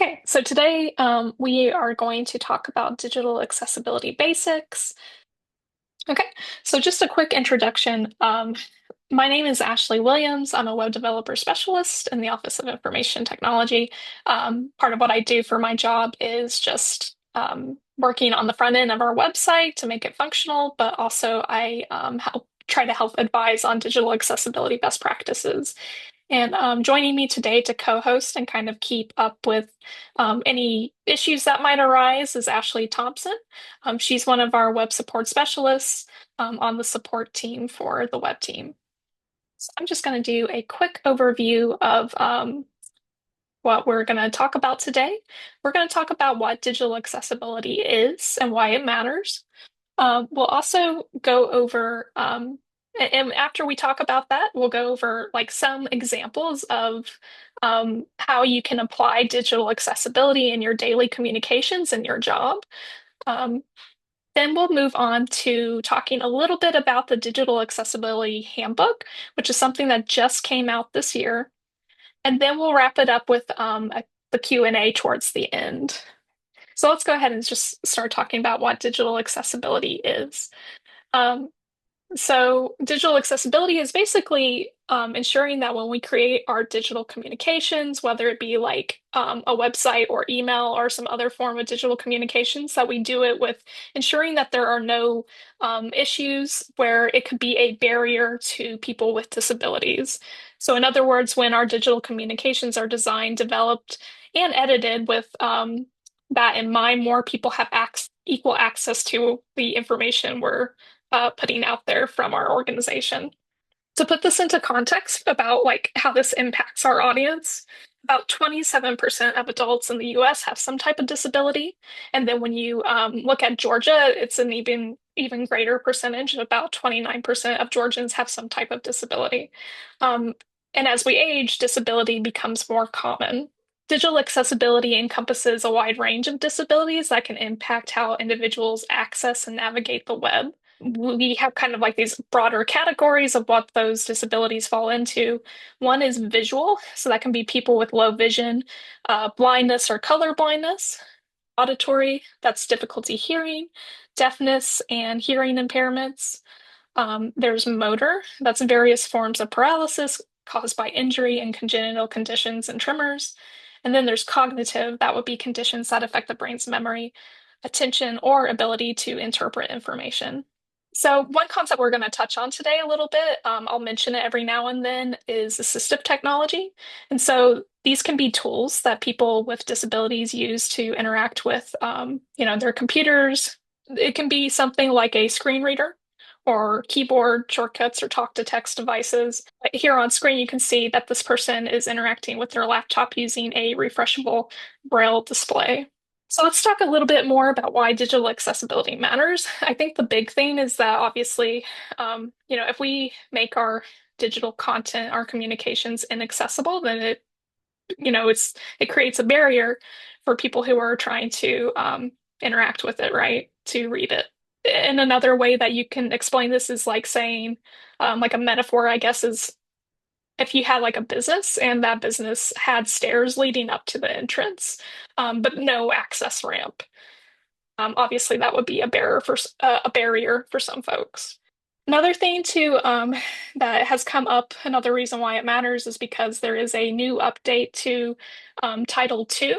Okay, so today we are going to talk about digital accessibility basics. Okay, so just a quick introduction. My name is Ashley Williams. I'm a web developer specialist in the Office of Information Technology. Part of what I do for my job is just working on the front end of our website to make it functional, but also I try to help advise on digital accessibility best practices. And joining me today to co-host and kind of keep up with any issues that might arise is Ashley Thompson. She's one of our web support specialists on the support team for the web team. So I'm just going to do a quick overview of what we're going to talk about today. We're going to talk about what digital accessibility is and why it matters. We'll also go over, and after we talk about that, we'll go over like some examples of how you can apply digital accessibility in your daily communications in your job. Um, then we'll move on to talking a little bit about the Digital Accessibility Handbook, which is something that just came out this year. And then we'll wrap it up with the Q&A towards the end. So let's go ahead and just start talking about what digital accessibility is. Um, so digital accessibility is basically ensuring that when we create our digital communications, whether it be like a website or email or some other form of digital communications, that we do it with ensuring that there are no issues where it could be a barrier to people with disabilities. So in other words, when our digital communications are designed, developed, and edited with that in mind, more people have equal access to the information we're putting out there from our organization. To put this into context about like how this impacts our audience, about 27% of adults in the US have some type of disability. And then when you look at Georgia, it's an even greater percentage. About 29% of Georgians have some type of disability. Um, and as we age, disability becomes more common. Digital accessibility encompasses a wide range of disabilities that can impact how individuals access and navigate the web. We have kind of like these broader categories of what those disabilities fall into. One is visual, so that can be people with low vision, blindness or color blindness. Auditory, that's difficulty hearing, deafness and hearing impairments. There's motor, that's various forms of paralysis caused by injury and congenital conditions and tremors. And then there's cognitive, that would be conditions that affect the brain's memory, attention, or ability to interpret information. So one concept we're going to touch on today a little bit, I'll mention it every now and then, is assistive technology. And so these can be tools that people with disabilities use to interact with, their computers. It can be something like a screen reader or keyboard shortcuts or talk-to-text devices. Here on screen, you can see that this person is interacting with their laptop using a refreshable Braille display. So let's talk a little bit more about why digital accessibility matters. I think the big thing is that obviously, if we make our digital content, our communications inaccessible, then it creates a barrier for people who are trying to interact with it, right? To read it. And another way that you can explain this is like saying, like a metaphor, I guess, is if you had like a business and that business had stairs leading up to the entrance, but no access ramp. Obviously, that would be a barrier for some folks. Another thing too that has come up, another reason why it matters is because there is a new update to Title II,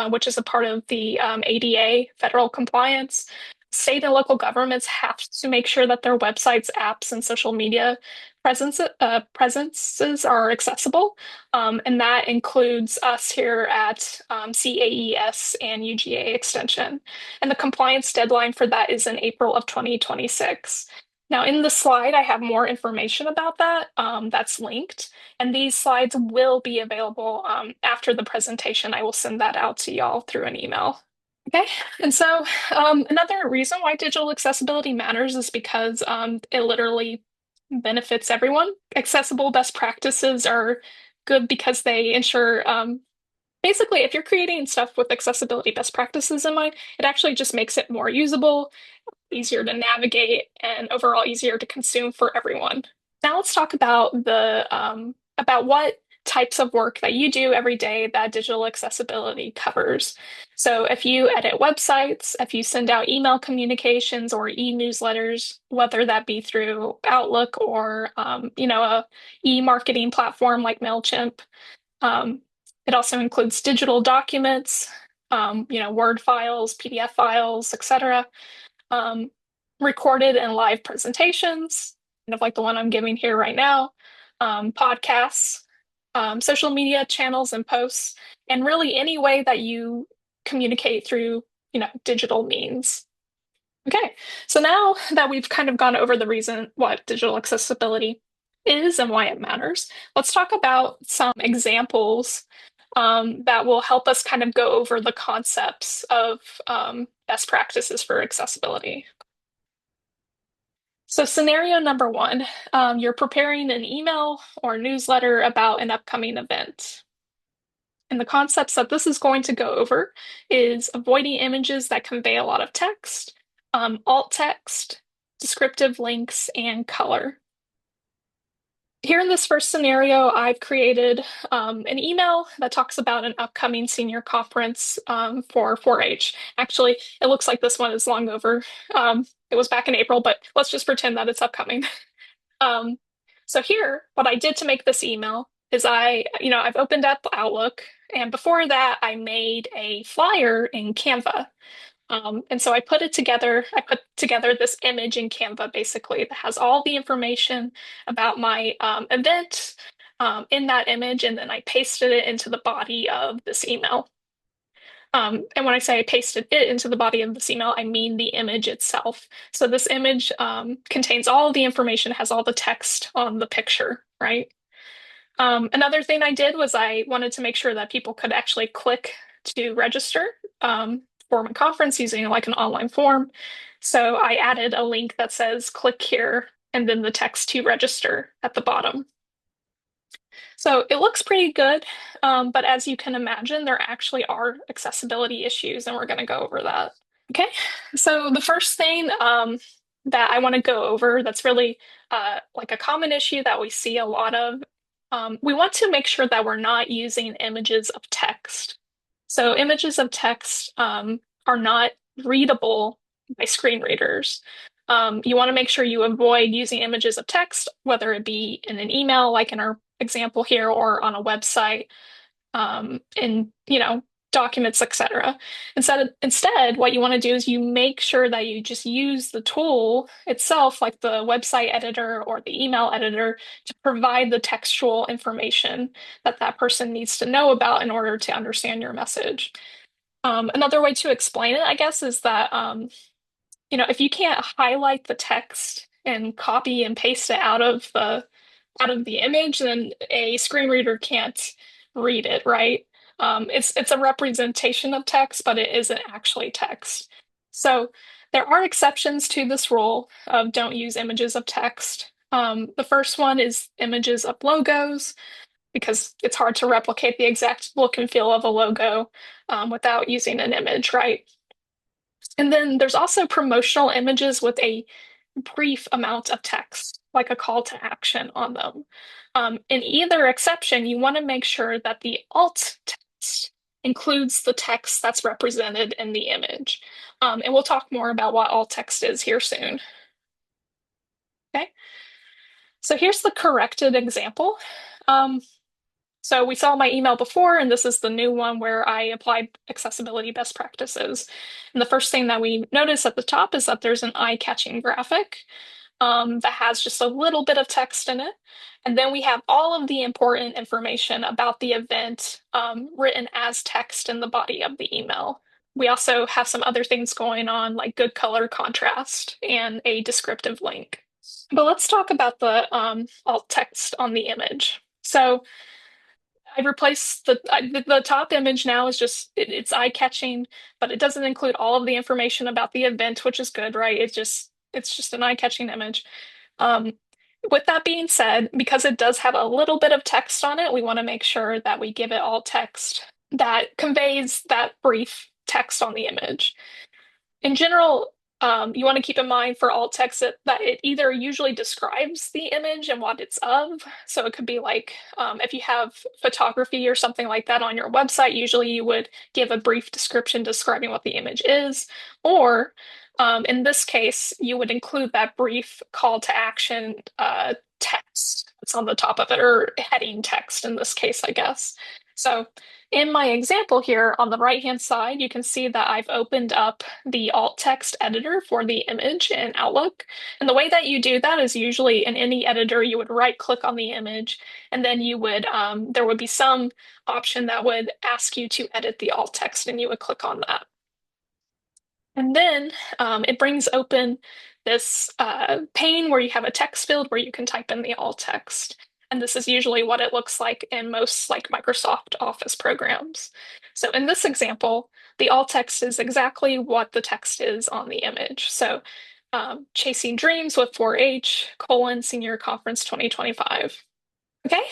which is a part of the ADA federal compliance. State and local governments have to make sure that their websites, apps, and social media presences are accessible. And that includes us here at CAES and UGA Extension. And the compliance deadline for that is in April of 2026. Now, in the slide, I have more information about that that's linked, and these slides will be available after the presentation. I will send that out to y'all through an email. Okay, and so another reason why digital accessibility matters is because it literally benefits everyone. Accessible best practices are good because they ensure basically, if you're creating stuff with accessibility best practices in mind, it actually just makes it more usable, easier to navigate, and overall easier to consume for everyone. Now let's talk about the about what types of work that you do every day that digital accessibility covers. So if you edit websites, if you send out email communications or e-newsletters, whether that be through Outlook or a e-marketing platform like Mailchimp, um, it also includes digital documents, Word files, PDF files, etc. Um, recorded and live presentations, kind of like the one I'm giving here right now, podcasts, social media channels and posts, and really any way that you communicate through, digital means. Okay, so now that we've kind of gone over the reason what digital accessibility is and why it matters, let's talk about some examples that will help us kind of go over the concepts of best practices for accessibility. So, scenario number one, you're preparing an email or newsletter about an upcoming event. And the concepts that this is going to go over is avoiding images that convey a lot of text, alt text, descriptive links, and color. Here in this first scenario, I've created an email that talks about an upcoming senior conference for 4-H. Actually, it looks like this one is long over. It was back in April, but let's just pretend that it's upcoming. Um, so here, what I did to make this email is I've opened up Outlook, and before that, I made a flyer in Canva. And so I put it together. I put together this image in Canva basically that has all the information about my event in that image, and then I pasted it into the body of this email. And when I say I pasted it into the body of this email, I mean the image itself. So this image contains all the information, has all the text on the picture, right? Another thing I did was I wanted to make sure that people could actually click to register for my conference using like an online form. So I added a link that says click here and then the text to register at the bottom. So it looks pretty good, but as you can imagine, there actually are accessibility issues, and we're going to go over that. Okay, so the first thing that I want to go over that's really like a common issue that we see a lot of, we want to make sure that we're not using images of text. So images of text are not readable by screen readers. You want to make sure you avoid using images of text, whether it be in an email, like in our example here, or on a website, in documents, etc. Instead, what you want to do is you make sure that you just use the tool itself, like the website editor or the email editor, to provide the textual information that that person needs to know about in order to understand your message. Another way to explain it, I guess, is that if you can't highlight the text and copy and paste it out of the image, then a screen reader can't read it, right? It's a representation of text, but it isn't actually text. So there are exceptions to this rule of don't use images of text. The first one is images of logos, because it's hard to replicate the exact look and feel of a logo without using an image, right? And then there's also promotional images with a brief amount of text, like a call to action on them. In either exception, you want to make sure that the alt text includes the text that's represented in the image. And we'll talk more about what alt text is here soon. Okay, so here's the corrected example. So we saw my email before, and this is the new one where I applied accessibility best practices. And the first thing that we notice at the top is that there's an eye-catching graphic that has just a little bit of text in it. And then we have all of the important information about the event written as text in the body of the email. We also have some other things going on, like good color contrast and a descriptive link. But let's talk about the alt text on the image. So I replaced the top image now is just it's eye-catching, but it doesn't include all of the information about the event, which is good, right? It's just an eye-catching image. Um, with that being said, because it does have a little bit of text on it, we want to make sure that we give it all text that conveys that brief text on the image. In general, You want to keep in mind for alt text that it either usually describes the image and what it's of. So it could be like if you have photography or something like that on your website, usually you would give a brief description describing what the image is. Or in this case, you would include that brief call to action text that's on the top of it, or heading text in this case, I guess. So in my example here on the right-hand side, you can see that I've opened up the alt text editor for the image in Outlook. And the way that you do that is usually in any editor, you would right click on the image, and then you would, there would be some option that would ask you to edit the alt text, and you would click on that. And then it brings open this pane where you have a text field where you can type in the alt text. And this is usually what it looks like in most like Microsoft Office programs. So in this example, the alt text is exactly what the text is on the image. So Chasing Dreams with 4H, Senior Conference 2025. Okay,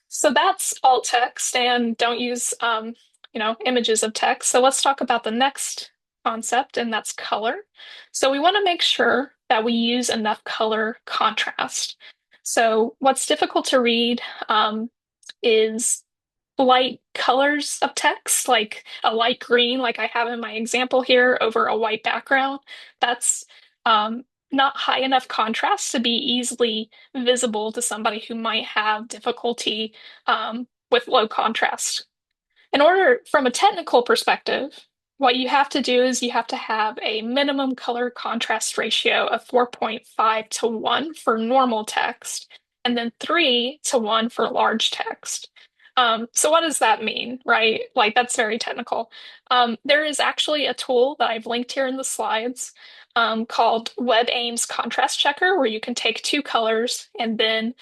so that's alt text, and don't use images of text. So let's talk about the next concept, and that's color. So we want to make sure that we use enough color contrast. So what's difficult to read is light colors of text, like a light green, like I have in my example here, over a white background. That's not high enough contrast to be easily visible to somebody who might have difficulty with low contrast. In order, from a technical perspective, what you have to do is you have to have a minimum color contrast ratio of 4.5 to 1 for normal text, and then 3 to 1 for large text. So what does that mean, right? Like that's very technical. There is actually a tool that I've linked here in the slides called WebAIM's Contrast Checker, where you can take two colors and then,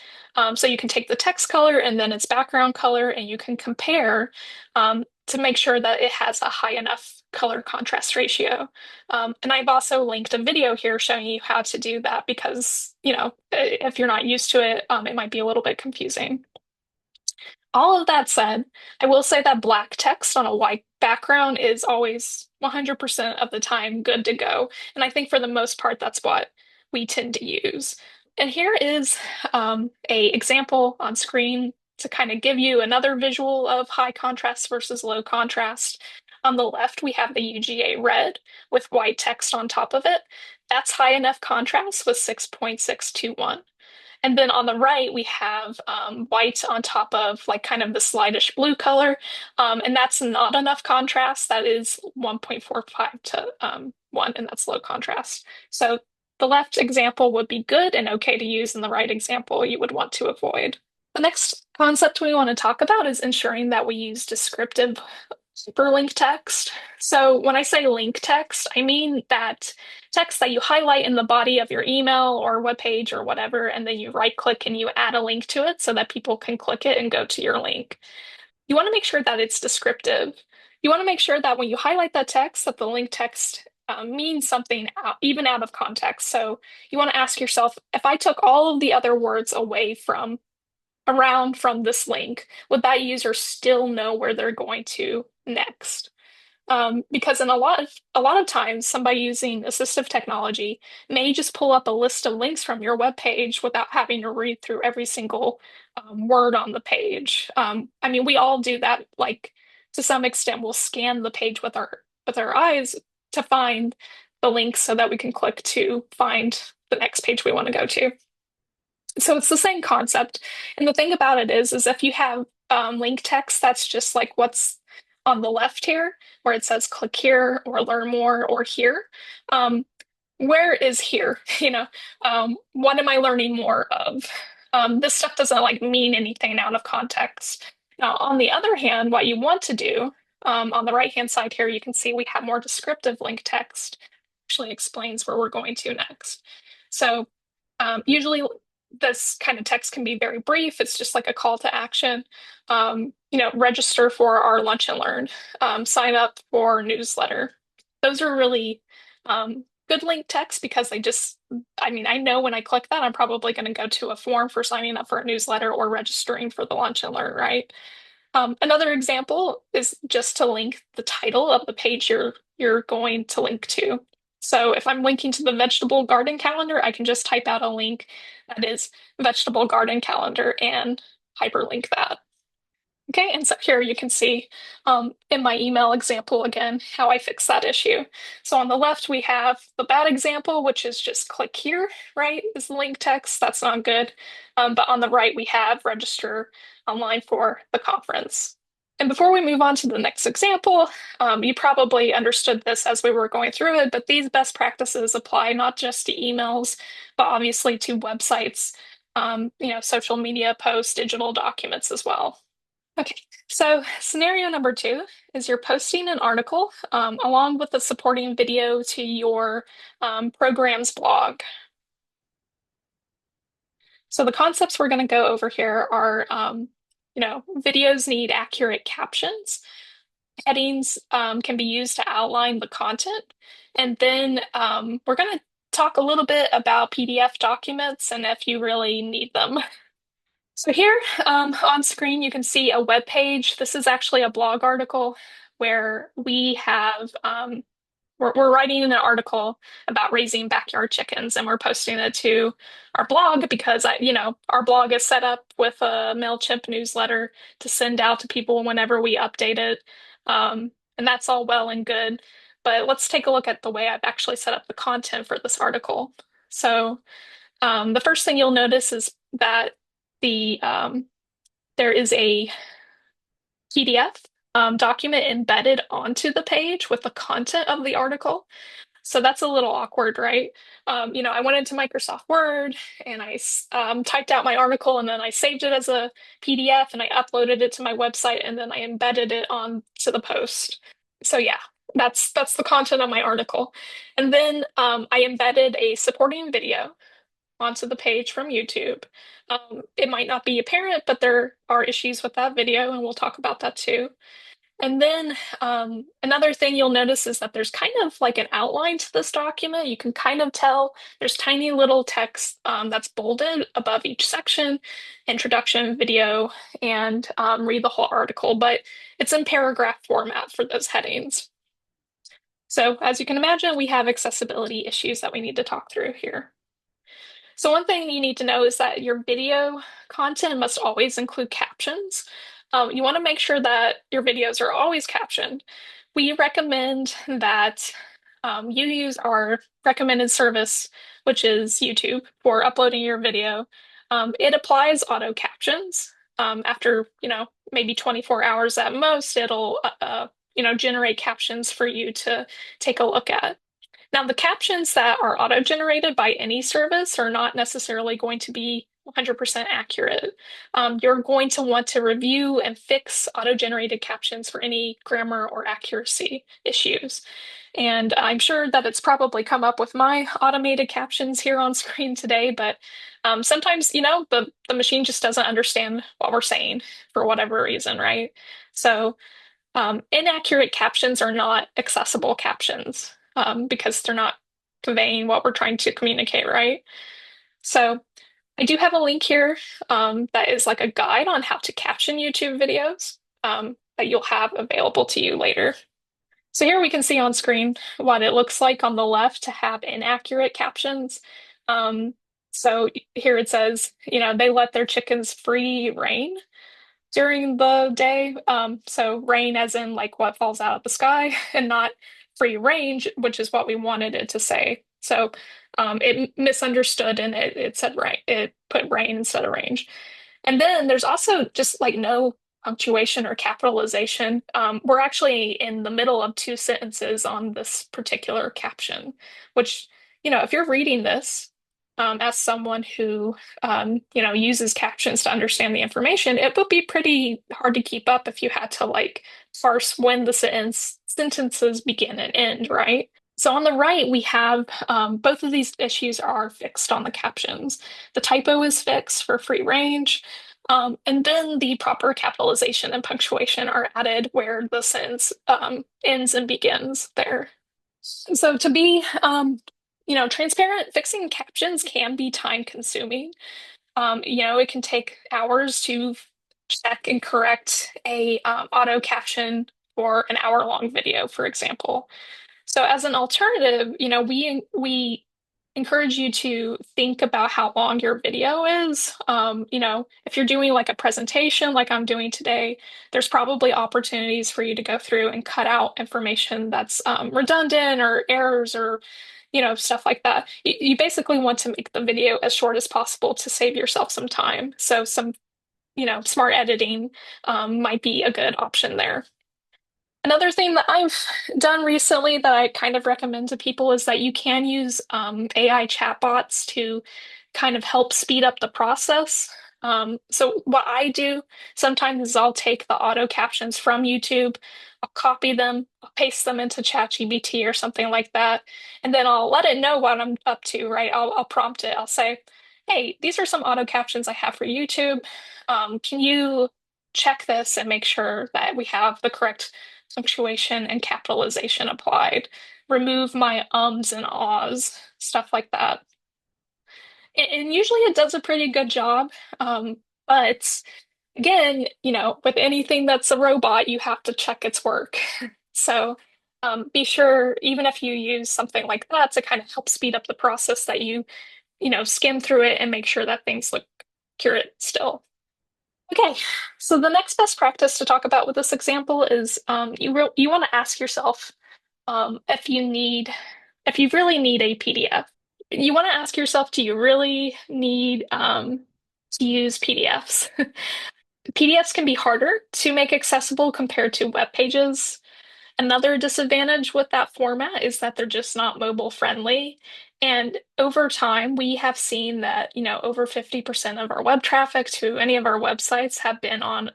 so you can take the text color and then its background color, and you can compare to make sure that it has a high enough color contrast ratio. And I've also linked a video here showing you how to do that because, if you're not used to it, it might be a little bit confusing. All of that said, I will say that black text on a white background is always 100% of the time good to go. And I think for the most part, that's what we tend to use. And here is a example on screen to kind of give you another visual of high contrast versus low contrast. On the left, we have the UGA red with white text on top of it. That's high enough contrast with 6.621. And then on the right, we have white on top of like kind of this lightish blue color. And that's not enough contrast. That is 1.45 to 1, and that's low contrast. So the left example would be good and okay to use, and the right example you would want to avoid. The next concept we want to talk about is ensuring that we use descriptive hyperlink text. So when I say link text, I mean that text that you highlight in the body of your email or web page or whatever, and then you right click and you add a link to it so that people can click it and go to your link. You want to make sure that it's descriptive. You want to make sure that when you highlight that text, that the link text means something even out of context. So you want to ask yourself, if I took all of the other words away from around from this link, would that user still know where they're going to next? Because in a lot of times, somebody using assistive technology may just pull up a list of links from your web page without having to read through every single word on the page. I mean, we all do that. Like to some extent, we'll scan the page with our eyes to find the links so that we can click to find the next page we want to go to. So it's the same concept. And the thing about it is if you have link text that's just like what's on the left here, where it says click here or learn more or here, where is here? What am I learning more of? This stuff doesn't like mean anything out of context. Now, on the other hand, what you want to do, on the right-hand side here, you can see we have more descriptive link text, actually explains where we're going to next. So usually this kind of text can be very brief. It's just like a call to action. Register for our Lunch and Learn, sign up for newsletter. Those are really good link text because I know when I click that, I'm probably going to go to a form for signing up for a newsletter or registering for the Lunch and Learn, right? Another example is just to link the title of the page you're going to link to. So if I'm linking to the vegetable garden calendar, I can just type out a link that is vegetable garden calendar and hyperlink that. Okay, and so here you can see in my email example again how I fix that issue. So on the left, we have the bad example, which is just click here, right? Is the link text. That's not good. But on the right, we have register online for the conference. And before we move on to the next example, you probably understood this as we were going through it, but these best practices apply not just to emails, but obviously to websites, social media posts, digital documents as well. Okay, so scenario number two is you're posting an article along with the supporting video to your program's blog. So the concepts we're going to go over here are, videos need accurate captions. Headings can be used to outline the content. And then we're going to talk a little bit about PDF documents and if you really need them. So here on screen, you can see a web page. This is actually a blog article where we're writing an article about raising backyard chickens, and we're posting it to our blog because our blog is set up with a MailChimp newsletter to send out to people whenever we update it. And that's all well and good. But let's take a look at the way I've actually set up the content for this article. So the first thing you'll notice is that there is a PDF document embedded onto the page with the content of the article. So that's a little awkward, right? I went into Microsoft Word and I typed out my article and then I saved it as a PDF and I uploaded it to my website and then I embedded it on to the post. So yeah, that's the content of my article. And then I embedded a supporting video onto the page from YouTube. It might not be apparent, but there are issues with that video, and we'll talk about that too. And then another thing you'll notice is that there's kind of like an outline to this document. You can kind of tell there's tiny little text that's bolded above each section, introduction, video, and read the whole article, but it's in paragraph format for those headings. So as you can imagine, we have accessibility issues that we need to talk through here. So one thing you need to know is that your video content must always include captions. You want to make sure that your videos are always captioned. We recommend that you use our recommended service, which is YouTube, for uploading your video. It applies auto captions. After, maybe 24 hours at most, it'll, generate captions for you to take a look at. Now, the captions that are auto-generated by any service are not necessarily going to be 100% accurate. You're going to want to review and fix auto-generated captions for any grammar or accuracy issues. And I'm sure that it's probably come up with my automated captions here on screen today, but sometimes, the machine just doesn't understand what we're saying for whatever reason, right? So inaccurate captions are not accessible captions because they're not conveying what we're trying to communicate, right? So I do have a link here that is like a guide on how to caption YouTube videos that you'll have available to you later. So here we can see on screen what it looks like on the left to have inaccurate captions. So here it says, they let their chickens free reign during the day. So rain as in like what falls out of the sky and not free range, which is what we wanted it to say. So it misunderstood and it said rain, it put rain instead of range. And then there's also just like no punctuation or capitalization. We're actually in the middle of two sentences on this particular caption, which, if you're reading this, as someone who, uses captions to understand the information, it would be pretty hard to keep up if you had to like parse when the sentences begin and end, right? So on the right, we have both of these issues are fixed on the captions. The typo is fixed for free range, and then the proper capitalization and punctuation are added where the sentence ends and begins there. So to be, transparent, fixing captions can be time consuming. It can take hours to check and correct a auto caption for an hour long video, for example. So as an alternative, we encourage you to think about how long your video is. If you're doing like a presentation like I'm doing today, there's probably opportunities for you to go through and cut out information that's redundant or errors or stuff like that. You basically want to make the video as short as possible to save yourself some time. So some, smart editing might be a good option there. Another thing that I've done recently that I kind of recommend to people is that you can use AI chatbots to kind of help speed up the process. So what I do sometimes is I'll take the auto captions from YouTube, I'll copy them, I'll paste them into ChatGPT or something like that, and then I'll let it know what I'm up to, right? I'll prompt it. I'll say, "Hey, these are some auto captions I have for YouTube. Can you check this and make sure that we have the correct punctuation and capitalization applied, remove my ums and ahs, stuff like that." And usually it does a pretty good job. But again, with anything that's a robot, you have to check its work. So be sure, even if you use something like that to kind of help speed up the process, that you skim through it and make sure that things look accurate still. Okay, so the next best practice to talk about with this example is you want to ask yourself if you really need a PDF. You want to ask yourself, do you really need to use PDFs? PDFs can be harder to make accessible compared to web pages. Another disadvantage with that format is that they're just not mobile friendly. And over time, we have seen that, over 50% of our web traffic to any of our websites have been on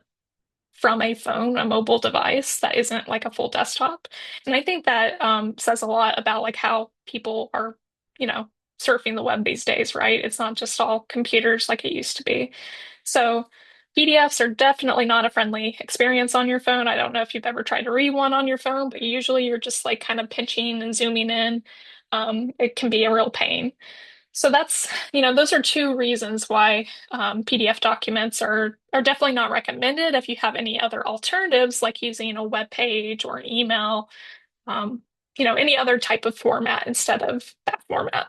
from a phone, a mobile device that isn't like a full desktop. And I think that says a lot about like how people are, you know, surfing the web these days, right? It's not just all computers like it used to be. So PDFs are definitely not a friendly experience on your phone. I don't know if you've ever tried to read one on your phone, but usually you're just like kind of pinching and zooming in. It can be a real pain. So those are two reasons why PDF documents are definitely not recommended. If you have any other alternatives, like using a web page or an email, um, any other type of format instead of that format.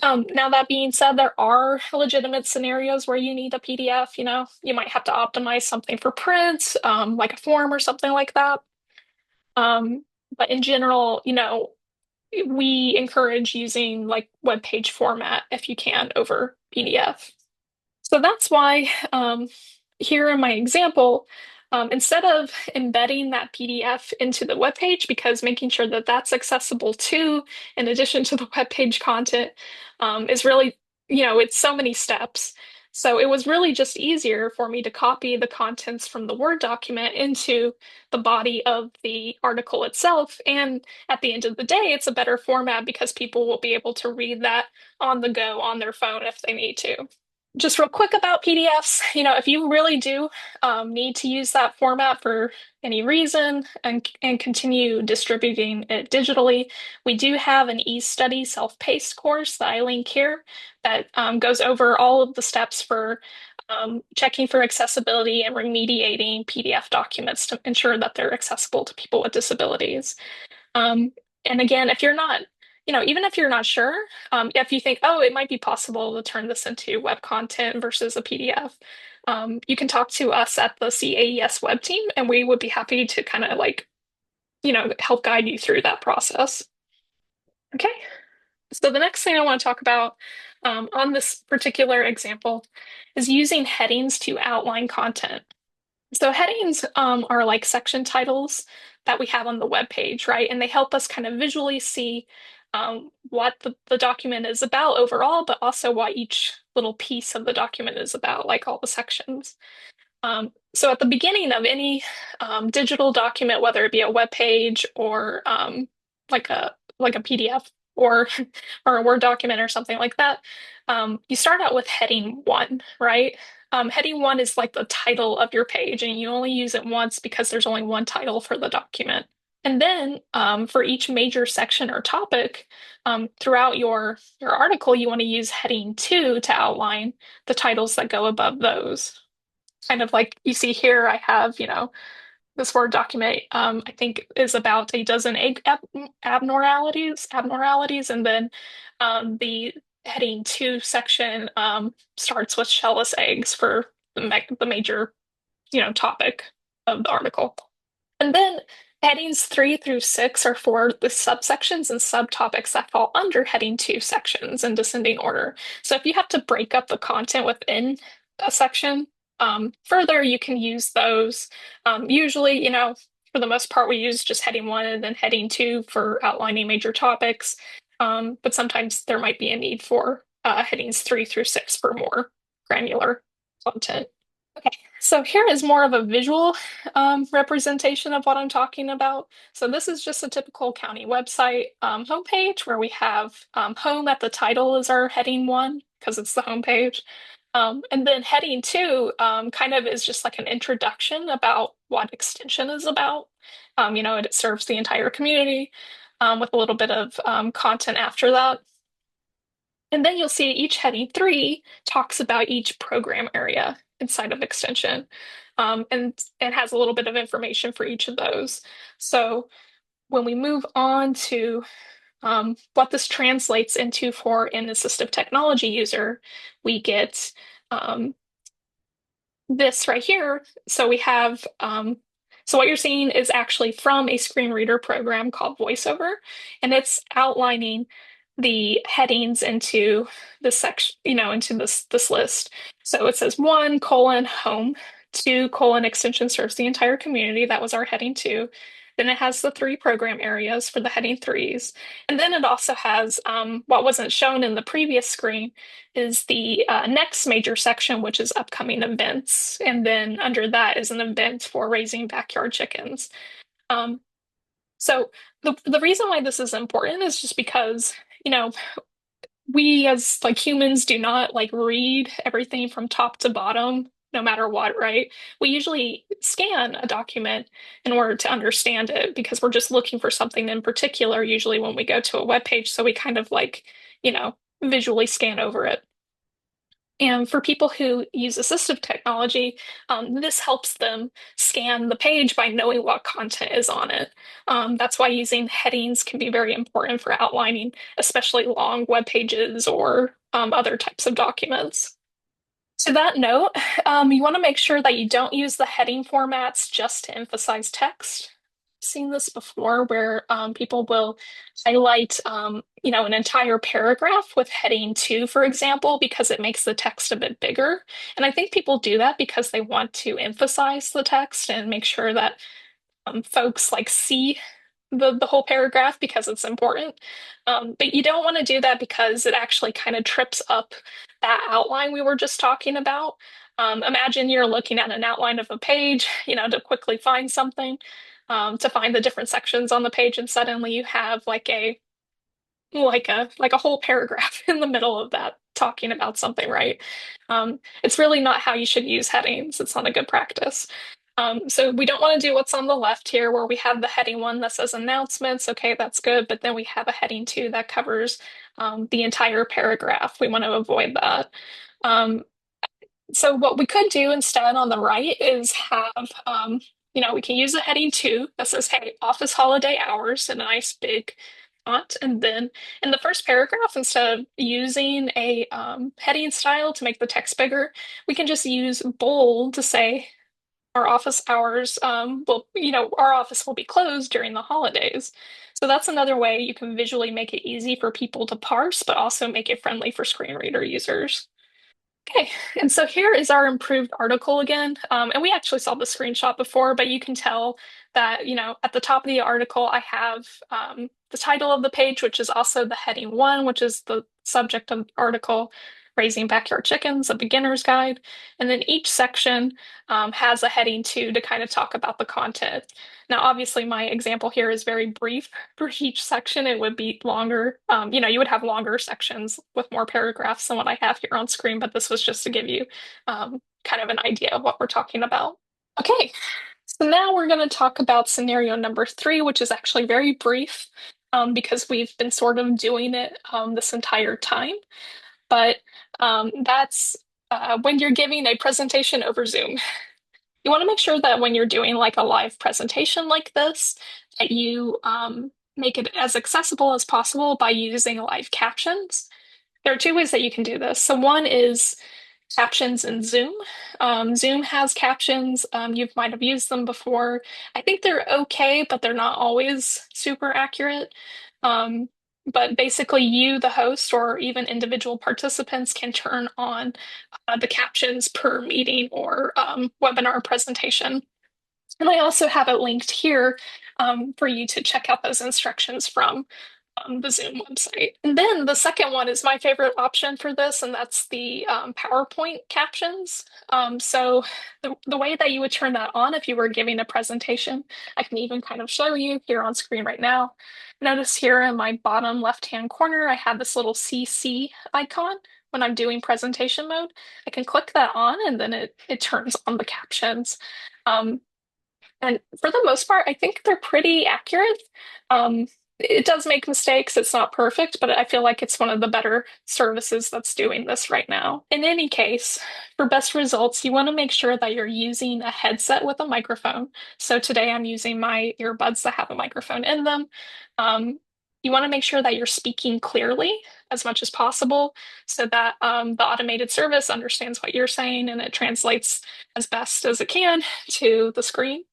Now, that being said, there are legitimate scenarios where you need a PDF. You might have to optimize something for print, like a form or something like that. Um, but in general, we encourage using like web page format if you can over PDF. So that's why here in my example, instead of embedding that PDF into the web page, because making sure that that's accessible too, in addition to the web page content, is really, it's so many steps. So it was really just easier for me to copy the contents from the Word document into the body of the article itself. And at the end of the day, it's a better format because people will be able to read that on the go on their phone if they need to. Just real quick about PDFs, if you really do need to use that format for any reason and continue distributing it digitally, we do have an eStudy self-paced course that I link here that goes over all of the steps for checking for accessibility and remediating PDF documents to ensure that they're accessible to people with disabilities. Um, and again, if you're not, even if you're not sure, if you think, oh, it might be possible to turn this into web content versus a PDF, you can talk to us at the CAES web team, and we would be happy to kind of like, help guide you through that process. Okay. So the next thing I want to talk about on this particular example is using headings to outline content. So headings are like section titles that we have on the web page, right? And they help us kind of visually see what the document is about overall, but also what each little piece of the document is about, like all the sections. So at the beginning of any digital document, whether it be a web page or like a PDF or or a Word document or something like that, you start out with heading one, right? Heading one is like the title of your page, and you only use it once because there's only one title for the document. And then for each major section or topic throughout your article, you want to use heading two to outline the titles that go above those. Kind of like you see here, I have, This Word document, I think, is about a dozen egg abnormalities, and then the heading two section starts with shellless eggs for the major, topic of the article. And then headings 3 through 6 are for the subsections and subtopics that fall under heading two sections in descending order. So if you have to break up the content within a section further, you can use those. Usually, for the most part, we use just heading one and then heading two for outlining major topics. But sometimes there might be a need for headings 3 through 6 for more granular content. Okay, so here is more of a visual representation of what I'm talking about. So this is just a typical county website homepage where we have home at the title is our heading one because it's the homepage. And then heading two kind of is just like an introduction about what extension is about. It serves the entire community with a little bit of content after that. And then you'll see each heading three talks about each program area inside of extension, and has a little bit of information for each of those. So when we move on to what this translates into for an assistive technology user, we get this right here. So we have, so what you're seeing is actually from a screen reader program called VoiceOver, and it's outlining the headings into this section, into this list. So it says 1:home, 2:extension serves the entire community. That was our heading two. Then it has the three program areas for the heading threes. And then it also has what wasn't shown in the previous screen is the next major section, which is upcoming events. And then under that is an event for raising backyard chickens. Um, so the reason why this is important is just because, you know, we as like humans do not like read everything from top to bottom, no matter what, right? We usually scan a document in order to understand it because we're just looking for something in particular, usually when we go to a web page. So we kind of like, visually scan over it. And for people who use assistive technology, this helps them scan the page by knowing what content is on it. That's why using headings can be very important for outlining, especially long web pages or other types of documents. To that note, you want to make sure that you don't use the heading formats just to emphasize text. I've seen this before where people will highlight, an entire paragraph with heading two, for example, because it makes the text a bit bigger. And I think people do that because they want to emphasize the text and make sure that folks like see the whole paragraph because it's important. But you don't want to do that because it actually kind of trips up that outline we were just talking about. Imagine you're looking at an outline of a page, to quickly find something, to find the different sections on the page, and suddenly you have like a whole paragraph in the middle of that talking about something, right? It's really not how you should use headings. It's not a good practice. So we don't want to do what's on the left here, where we have the heading one that says announcements. Okay, that's good. But then we have a heading two that covers the entire paragraph. We want to avoid that. Um, so what we could do instead on the right is have, we can use a heading two that says, hey, office holiday hours in a nice big font. And then in the first paragraph, instead of using a heading style to make the text bigger, we can just use bold to say our office hours our office will be closed during the holidays. So that's another way you can visually make it easy for people to parse, but also make it friendly for screen reader users. Okay, and so here is our improved article again. And we actually saw the screenshot before, but you can tell that, at the top of the article, I have the title of the page, which is also the heading one, which is the subject of the article, Raising Backyard Chickens, a beginner's guide. And then each section has a heading two to kind of talk about the content. Now, obviously, my example here is very brief for each section. It would be longer. You would have longer sections with more paragraphs than what I have here on screen, but this was just to give you kind of an idea of what we're talking about. Okay, so now we're going to talk about scenario number three, which is actually very brief because we've been sort of doing it this entire time. But that's when you're giving a presentation over Zoom. you want to make sure that when you're doing like a live presentation like this, that you make it as accessible as possible by using live captions. There are two ways that you can do this. So one is captions in Zoom. Zoom has captions. You might have used them before. I think they're okay, but they're not always super accurate. Um, but basically, you, the host, or even individual participants can turn on the captions per meeting or webinar presentation. And I also have it linked here for you to check out those instructions from the Zoom website. And then the second one is my favorite option for this, and that's the PowerPoint captions. So the way that you would turn that on if you were giving a presentation, I can even kind of show you here on screen right now. Notice here in my bottom left-hand corner, I have this little CC icon. When I'm doing presentation mode, I can click that on and then it turns on the captions. Um, and for the most part, I think they're pretty accurate. Um, it does make mistakes. It's not perfect, but I feel like it's one of the better services that's doing this right now. In any case, for best results, you want to make sure that you're using a headset with a microphone. So today I'm using my earbuds that have a microphone in them. You want to make sure that you're speaking clearly as much as possible so that the automated service understands what you're saying and it translates as best as it can to the screen.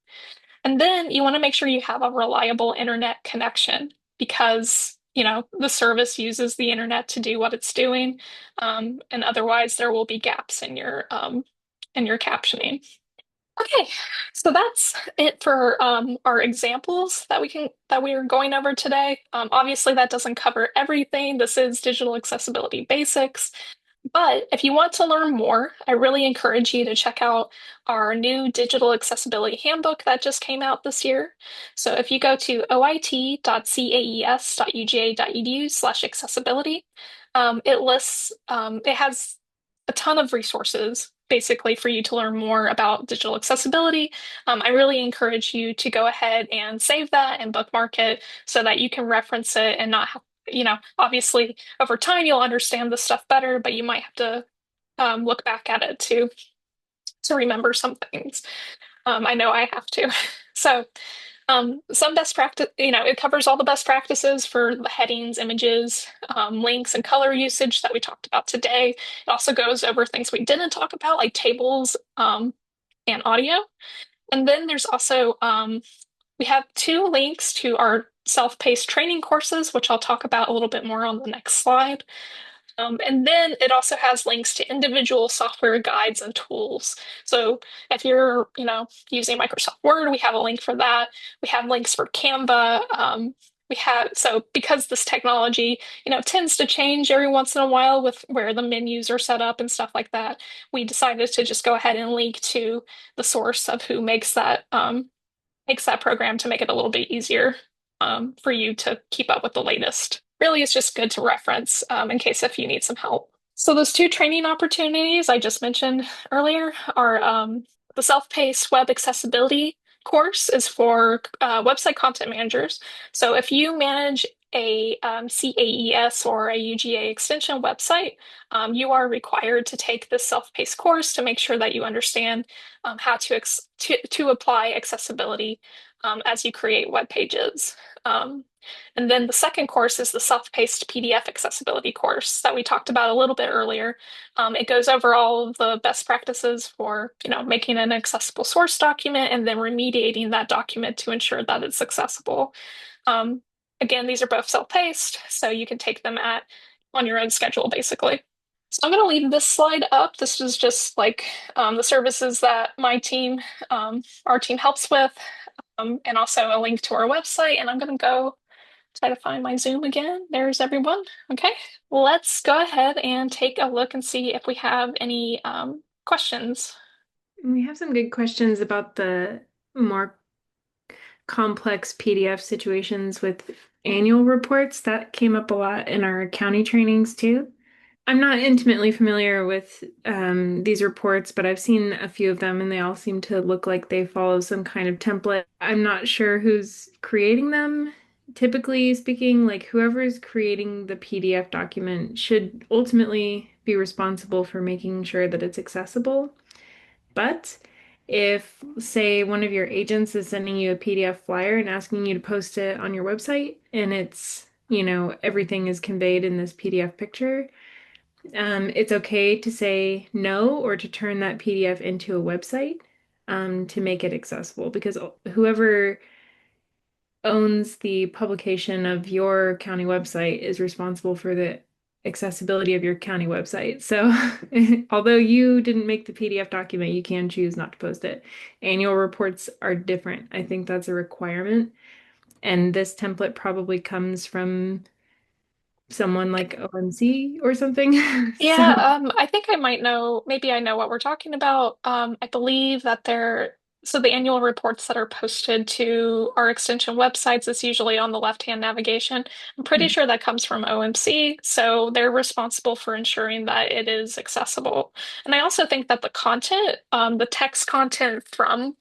And then you want to make sure you have a reliable internet connection because, the service uses the internet to do what it's doing. And otherwise there will be gaps in your captioning. Okay, so that's it for our examples that we are going over today. Obviously, that doesn't cover everything. This is digital accessibility basics. But if you want to learn more, I really encourage you to check out our new digital accessibility handbook that just came out this year. So if you go to oit.caes.uga.edu/accessibility, it has a ton of resources basically for you to learn more about digital accessibility. I really encourage you to go ahead and save that and bookmark it so that you can reference it and not have, obviously over time you'll understand this stuff better, but you might have to look back at it to remember some things. I know I have to. So some best practice, it covers all the best practices for the headings, images, links, and color usage that we talked about today. It also goes over things we didn't talk about, like tables and audio. And then there's also, we have two links to our self-paced training courses, which I'll talk about a little bit more on the next slide. And then it also has links to individual software guides and tools. So if you're, using Microsoft Word, we have a link for that. We have links for Canva. So because this technology, tends to change every once in a while with where the menus are set up and stuff like that, we decided to just go ahead and link to the source of who makes that program to make it a little bit easier for you to keep up with the latest. Really, it's just good to reference in case if you need some help. So those two training opportunities I just mentioned earlier are the self-paced web accessibility course is for website content managers. So if you manage a CAES or a UGA extension website, you are required to take this self-paced course to make sure that you understand how to apply accessibility as you create web pages. And then the second course is the self-paced PDF accessibility course that we talked about a little bit earlier. It goes over all of the best practices for, making an accessible source document and then remediating that document to ensure that it's accessible. Um, Again, these are both self-paced, so you can take them on your own schedule, basically. So I'm going to leave this slide up. This is just like the services that our team helps with, and also a link to our website. And I'm going to go try to find my Zoom again. There's everyone. Okay, let's go ahead and take a look and see if we have any questions. We have some good questions about the more complex PDF situations with annual reports. That came up a lot in our county trainings too. I'm not intimately familiar with these reports, but I've seen a few of them and they all seem to look like they follow some kind of template. I'm not sure who's creating them. Typically speaking, like whoever's creating the PDF document should ultimately be responsible for making sure that it's accessible. But if, say, one of your agents is sending you a PDF flyer and asking you to post it on your website, and everything is conveyed in this PDF picture, it's okay to say no or to turn that PDF into a website, to make it accessible because whoever owns the publication of your county website is responsible for the accessibility of your county website. So, although you didn't make the PDF document, you can choose not to post it. Annual reports are different. I think that's a requirement. And this template probably comes from someone like OMC or something. So, Yeah, I think I might know, maybe I know what we're talking about. I believe that so the annual reports that are posted to our extension websites is usually on the left-hand navigation. I'm pretty sure that comes from OMC, so they're responsible for ensuring that it is accessible. And I also think that the content, the text content from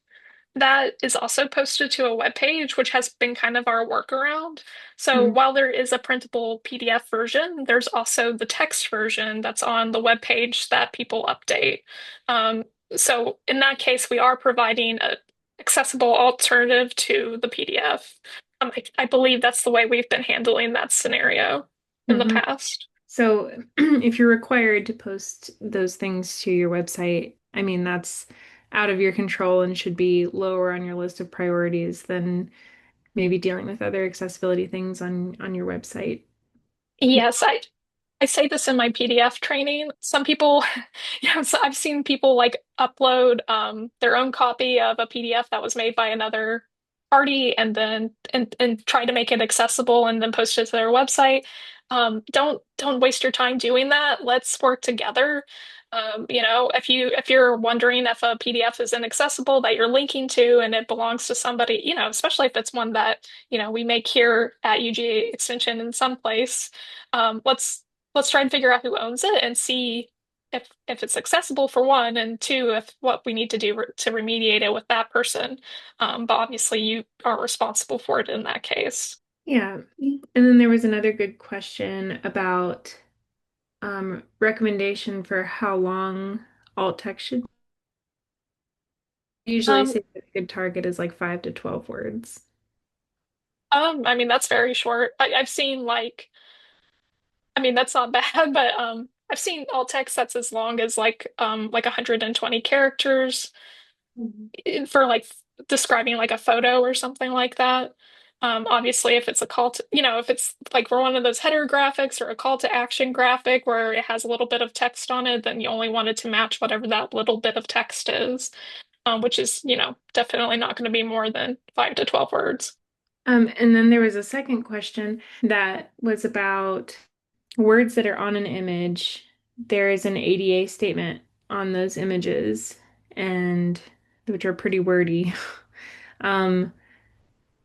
that is also posted to a web page, which has been kind of our workaround. So mm, while there is a printable PDF version, there's also the text version that's on the web page that people update. Um, so in that case, we are providing a accessible alternative to the PDF. I believe that's the way we've been handling that scenario in the mhm. past. So if you're required to post those things to your website, I mean, that's out of your control and should be lower on your list of priorities than maybe dealing with other accessibility things on your website. Yes, I say this in my PDF training. Some people, so I've seen people like upload their own copy of a PDF that was made by another party and then and try to make it accessible and then post it to their website. Don't waste your time doing that. Let's work together. If you're wondering if a PDF is inaccessible that you're linking to and it belongs to somebody, especially if it's one that, we make here at UGA Extension in some place, let's try and figure out who owns it and see if it's accessible for one, and two, if what we need to do to remediate it with that person. But obviously, you are responsible for it in that case. Yeah. And then there was another good question about recommendation for how long alt text should usually Um, say that a good target is like 5 to 12 words. I mean that's very short. I've seen I mean that's not bad, but I've seen alt text that's as long as like 120 characters. Mhm. For like describing like a photo or something like that. Obviously, if it's a call to, if it's like for one of those header graphics or a call to action graphic where it has a little bit of text on it, then you only want it to match whatever that little bit of text is, which is, definitely not going to be more than 5 to 12 words. And then there was a second question that was about words that are on an image. There is an ADA statement on those images, and which are pretty wordy. Um,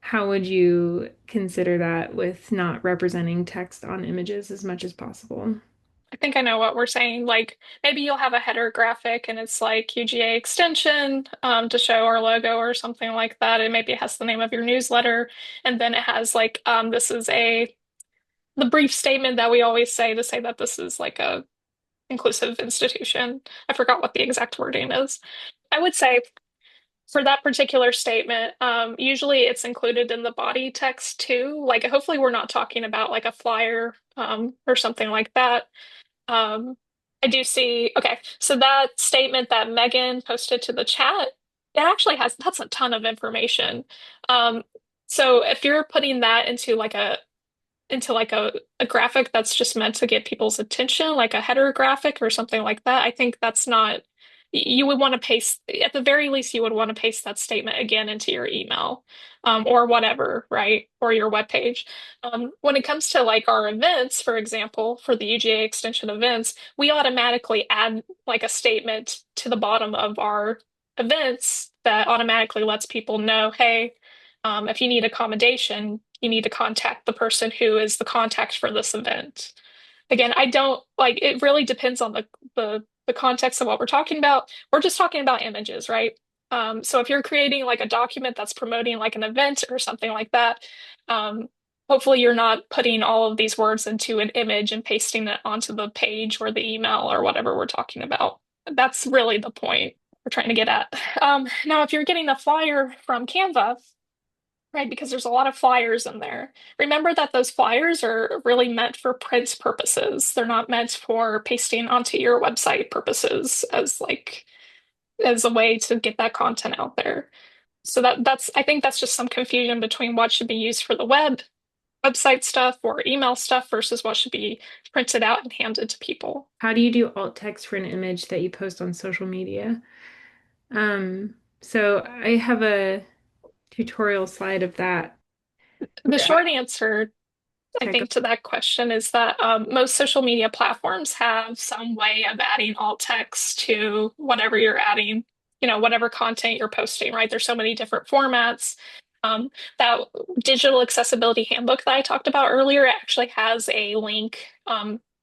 how would you consider that with not representing text on images as much as possible? I think I know what we're saying. Like maybe you'll have a header graphic and it's like UGA extension to show our logo or something like that. It maybe has the name of your newsletter, and then it has like this is the brief statement that we always say to say that this is like a inclusive institution. I forgot what the exact wording is. I would say for that particular statement, usually it's included in the body text too. Like hopefully we're not talking about like a flyer or something like that. Um, I do see, okay, so that statement that Megan posted to the chat, it actually that's a ton of information. Um, so if you're putting that into like a graphic that's just meant to get people's attention, like a header graphic or something like that, I think that's not, you would want to paste, at the very least, you would want to paste that statement again into your email, or whatever, right? Or your webpage. When it comes to like our events, for example, for the UGA extension events, we automatically add like a statement to the bottom of our events that automatically lets people know, hey, if you need accommodation, you need to contact the person who is the contact for this event. Again, I don't like it really depends on the context of what we're talking about. We're just talking about images, right? So if you're creating like a document that's promoting like an event or something like that, um, hopefully you're not putting all of these words into an image and pasting it onto the page or the email or whatever we're talking about. That's really the point. we're trying to get at. Now, if you're getting a flyer from Canva, right, because there's a lot of flyers in there, remember that those flyers are really meant for print purposes. They're not meant for pasting onto your website purposes as as a way to get that content out there. So that's I think that's just some confusion between what should be used for the website stuff or email stuff versus what should be printed out and handed to people. How do you do alt text for an image that you post on social media? So I have a tutorial slide of that. The short answer, I Yeah, go. think, to that question is that most social media platforms have some way of adding alt text to whatever you're adding, whatever content you're posting, right? There's so many different formats. Um, that digital accessibility handbook that I talked about earlier actually has a link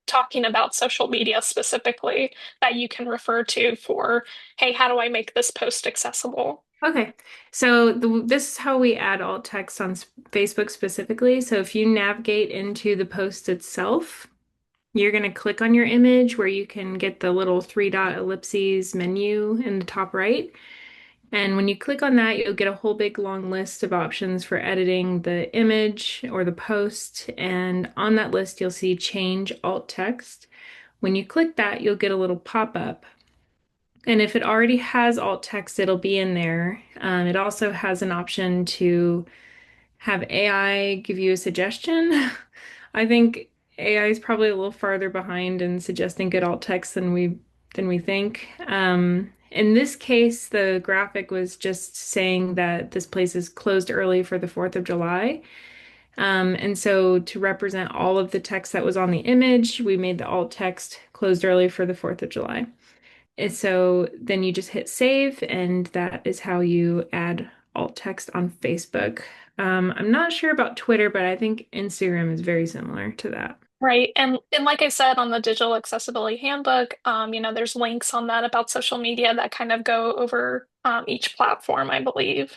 talking about social media specifically that you can refer to for, hey, how do I make this post accessible? Okay, so this is how we add alt text on Facebook specifically. So if you navigate into the post itself, you're going to click on your image where you can get the little three dot ellipses menu in the top right. And when you click on that, you'll get a whole big long list of options for editing the image or the post. And on that list, you'll see change alt text. When you click that, you'll get a little pop-up. And if it already has alt text, it'll be in there. It also has an option to have AI give you a suggestion. I think AI is probably a little farther behind in suggesting good alt text than we think. In this case, the graphic was just saying that this place is closed early for the 4th of July. And so to represent all of the text that was on the image, we made the alt text closed early for the 4th of July. And so then you just hit save, and that is how you add alt text on Facebook. I'm not sure about Twitter, but I think Instagram is very similar to that. Right. And like I said on the digital accessibility handbook, there's links on that about social media that kind of go over each platform, I believe.